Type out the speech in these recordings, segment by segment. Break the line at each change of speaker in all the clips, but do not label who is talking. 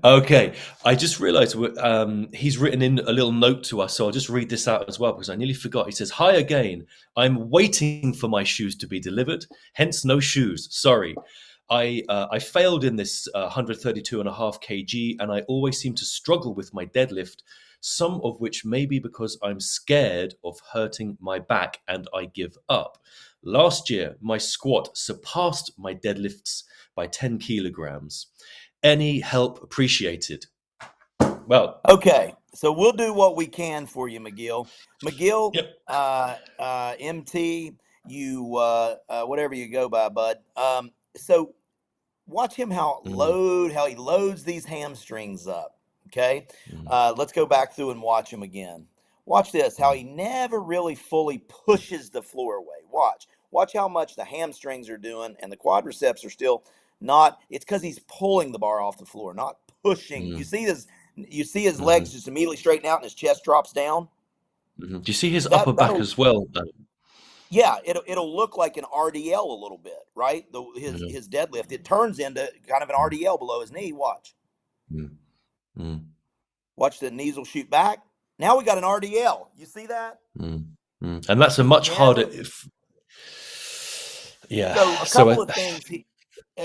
Okay, I just realized he's written in a little note to us, so I'll just read this out as well because I nearly forgot. He says, "Hi again. I'm waiting for my shoes to be delivered, hence no shoes. Sorry. I failed in this 132.5 kg, and I always seem to struggle with my deadlift, some of which may be because I'm scared of hurting my back and I give up. Last year, my squat surpassed my deadlifts by 10 kilograms. Any help appreciated." Well,
Okay, so we'll do what we can for you, McGill. McGill,
yep.
MT, you whatever you go by, bud. So watch him
Mm,
how he loads these hamstrings up. Okay,
mm,
let's go back through and watch him again. Watch this, how he never really fully pushes the floor away. Watch how much the hamstrings are doing, and the quadriceps are still not. It's because he's pulling the bar off the floor, not pushing.
mm,
You see his legs
mhm,
just immediately straighten out, and his chest drops down.
mhm. Do you see his upper
That
back
that'll
as well?
Yeah, it'll look like an RDL a little bit, right?
Mhm,
His deadlift, it turns into kind of an
mm,
RDL below his knee.
mm, mm,
Watch the knees will shoot back. Now we got an RDL. You see that?
mm, mm. And that's a
He
much harder.
never.
If, yeah.
So
So,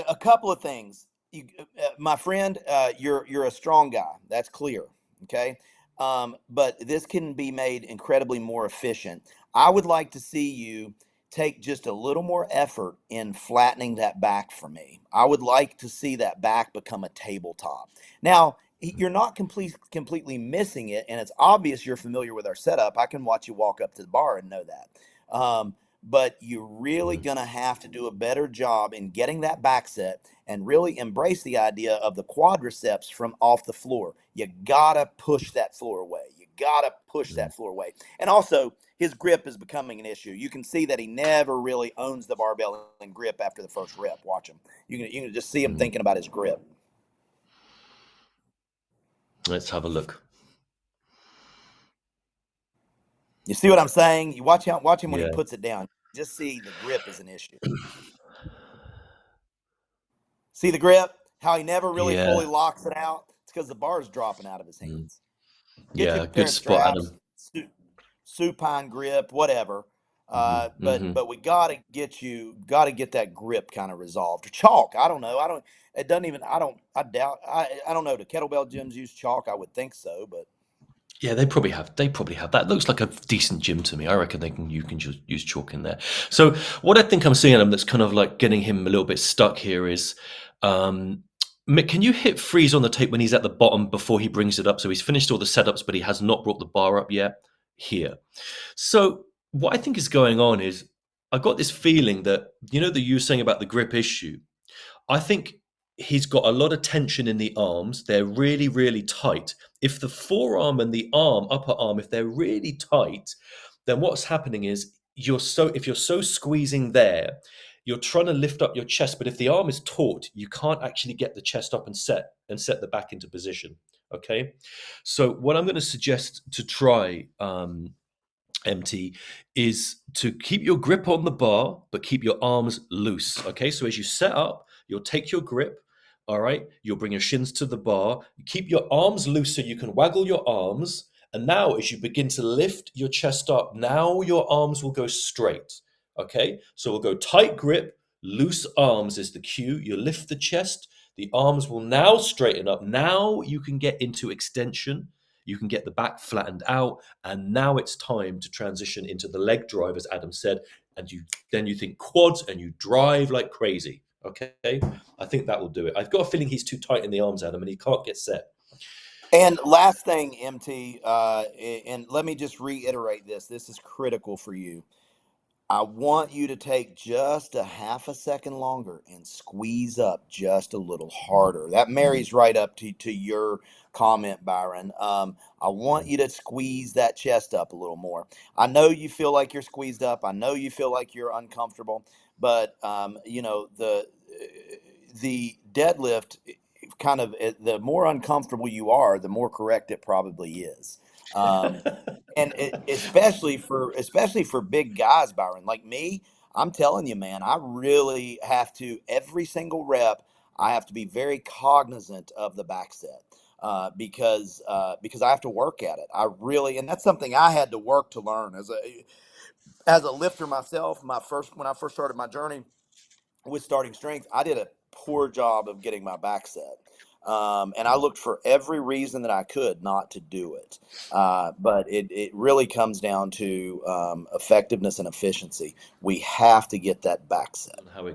a couple of things. My friend, you're a strong guy. That's clear. Okay, but this can be made incredibly more efficient. I would like to see you take just a little more effort in flattening that back for me. I would like to see that back become a tabletop. Now, you're not completely missing it, and it's obvious you're familiar with our setup. I can watch you walk up to the bar and know that. But you're really
mm,
going to have to do a better job in getting that back set and really embrace the idea of the quadriceps from off the floor. You got to push that floor away. You got to push
mm,
that floor away. And also, his grip is becoming an issue. You can see that he never really owns the barbell in grip after the first rep. Watch him. You can just see him
mm.
thinking about his grip.
Let's have a look.
You see what I'm saying? You watch him when he
Yeah.
puts it down. Just see the grip is an issue. See the grip? How he never really
Yeah.
fully locks it out? It's because the bar is dropping out of his
Mm.
hands. Get you a
Yeah.
pair
Good
of
spot,
straps,
Adam.
supine grip, whatever.
Hmm, hmm.
But we gotta get that grip kind of resolved. Or chalk. I don't know. I don't. It doesn't even. I don't. I doubt. I don't know. Do kettlebell gyms use chalk? I would think so, but
Yeah, they probably have. They probably have. That looks like a decent gym to me. I reckon they can. You can just use chalk in there. So what I think I'm seeing him that's kind of like getting him a little bit stuck here is, um, Mick, can you hit freeze on the tape when he's at the bottom before he brings it up? So he's finished all the setups, but he has not brought the bar up yet. Here. So what I think is going on is I got this feeling that that you were saying about the grip issue. I think he's got a lot of tension in the arms. They're really, really tight. If the forearm and the arm, upper arm, if they're really tight, then what's happening is if you're so squeezing there, you're trying to lift up your chest, but if the arm is taut, you can't actually get the chest up and set the back into position. Okay, so what I'm going to suggest to try, MT, is to keep your grip on the bar, but keep your arms loose. Okay, so as you set up, you'll take your grip. All right, you'll bring your shins to the bar. You keep your arms loose so you can waggle your arms. And now, as you begin to lift your chest up, now your arms will go straight. Okay, so we'll go tight grip, loose arms is the cue. You lift the chest, the arms will now straighten up. Now you can get into extension. You can get the back flattened out, and now it's time to transition into the leg drive, as Adam said. And you think quads and you drive like crazy. Okay, I think that will do it. I've got a feeling he's too tight in the arms, Adam, and he can't get set.
And last thing, MT, and let me just reiterate this. This is critical for you. I want you to take just a half a second longer and squeeze up just a little harder. That marries right up to your comment, Byron. I want you to squeeze that chest up a little more. I know you feel like you're squeezed up. I know you feel like you're uncomfortable, but the deadlift kind of the more uncomfortable you are, the more correct it probably is. Um, and especially for big guys, Byron, like me, I'm telling you, man, I really have to every single rep. I have to be very cognizant of the back set. Because I have to work at it. I really, and that's something I had to work to learn as a lifter myself. When I first started my journey with starting strength, I did a poor job of getting my back set. And I looked for every reason that I could not to do it. But it really comes down to effectiveness and efficiency. We have to get that back set.
How we